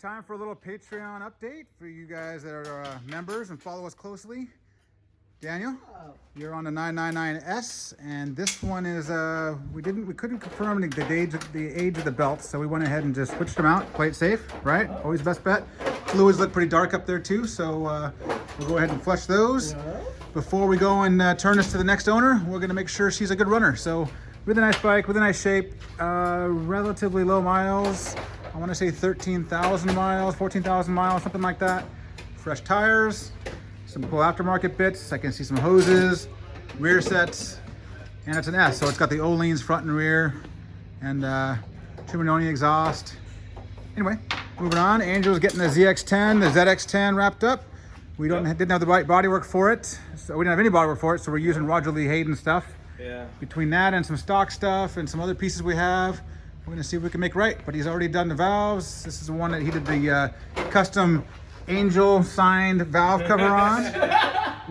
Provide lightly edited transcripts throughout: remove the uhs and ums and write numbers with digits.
Time for a little Patreon update for you guys that are members and follow us closely. Daniel, you're on the 999S, and this one is we couldn't confirm the age of the belt, so we went ahead and just switched them out. Play it safe, right? Always best bet. Fluids look pretty dark up there too, so we'll go ahead and flush those. Before we go and turn this to the next owner, we're going to make sure she's a good runner. So with a nice bike, with a nice shape, relatively low miles. I want to say 13,000 miles, 14,000 miles, something like that. Fresh tires, some cool aftermarket bits. I can see some hoses, rear sets, and it's an S, so it's got the Oleans front and rear, and Trimononi exhaust. Anyway, moving on. Angel's getting the ZX10, the ZX10 wrapped up. We didn't have the right bodywork for it, so we didn't have any bodywork for it, so we're using Roger Lee Hayden stuff. Yeah. Between that and some stock stuff and some other pieces we have, we're gonna see if we can make right. But he's already done the valves. This is the one that he did the custom Angel signed valve cover on,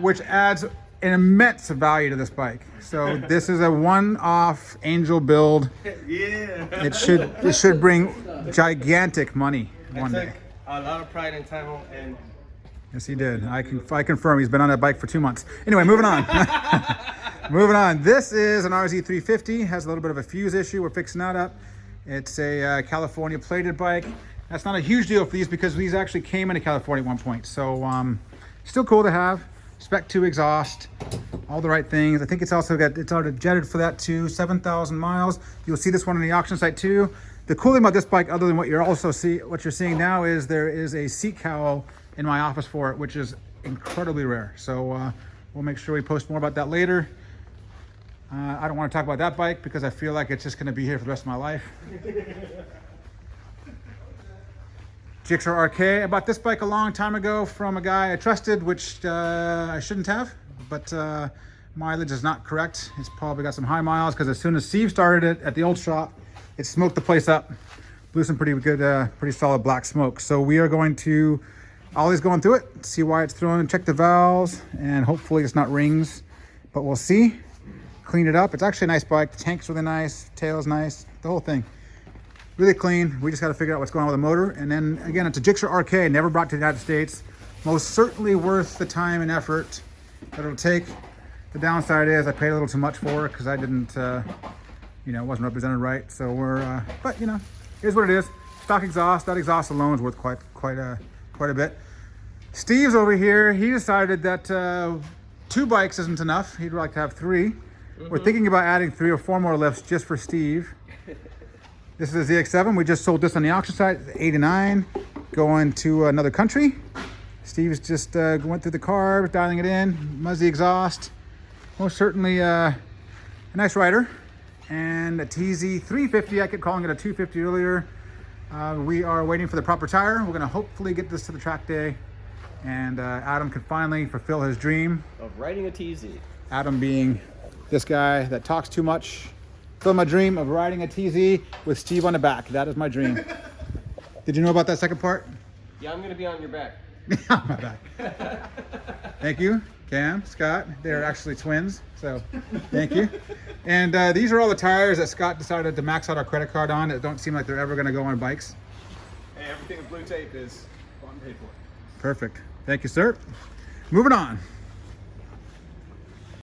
which adds an immense value to this bike. So this is a one-off Angel build. Yeah. It should bring gigantic money one day. A lot of pride in Taiwan, and yes, he did. I confirm he's been on that bike for 2 months. Anyway, moving on. Moving on. This is an RZ350. Has a little bit of a fuse issue. We're fixing that up. It's a California plated bike. That's not a huge deal for these because these actually came into California at one point. So still cool to have. Spec 2 exhaust, all the right things. I think it's already jetted for that too. 7,000 miles. You'll see this one on the auction site too. The cool thing about this bike, other than what you're seeing now, is there is a seat cowl in my office for it, which is incredibly rare. So we'll make sure we post more about that later. I don't want to talk about that bike because I feel like it's just going to be here for the rest of my life. Jigsaw RK. I bought this bike a long time ago from a guy I trusted, which I shouldn't have, but mileage is not correct. It's probably got some high miles because as soon as Steve started it at the old shop, it smoked the place up. Blew some pretty good, pretty solid black smoke. So we are going to, Ollie's going through it, see why it's throwing, check the valves, and hopefully it's not rings, but we'll see. Clean it up. It's actually a nice bike. The tank's really nice, tail's nice, the whole thing. Really clean. We just got to figure out what's going on with the motor. And then again, it's a Jigsaw RK, never brought to the United States. Most certainly worth the time and effort that it'll take. The downside is I paid a little too much for it because I didn't, it wasn't represented right. So we're, but here's what it is. Stock exhaust. That exhaust alone is worth quite a bit. Steve's over here. He decided that 2 bikes isn't enough. He'd like to have 3. We're thinking about adding 3 or 4 more lifts just for Steve. This is a ZX7. We just sold this on the auction site, 89, going to another country. Steve's just went through the car, dialing it in, muzzy exhaust. Most certainly a nice rider. And a TZ350, I kept calling it a 250 earlier. We are waiting for the proper tire. We're gonna hopefully get this to the track day. And Adam can finally fulfill his dream of riding a TZ. Adam being this guy that talks too much. Fulfill my dream of riding a TZ with Steve on the back. That is my dream. Did you know about that second part? Yeah, I'm going to be on your back. On my back. Thank you, Cam, Scott. They're actually twins, so thank you. And these are all the tires that Scott decided to max out our credit card on that don't seem like they're ever going to go on bikes. Hey, everything with blue tape is bought and paid for. Perfect. Thank you, sir. Moving on.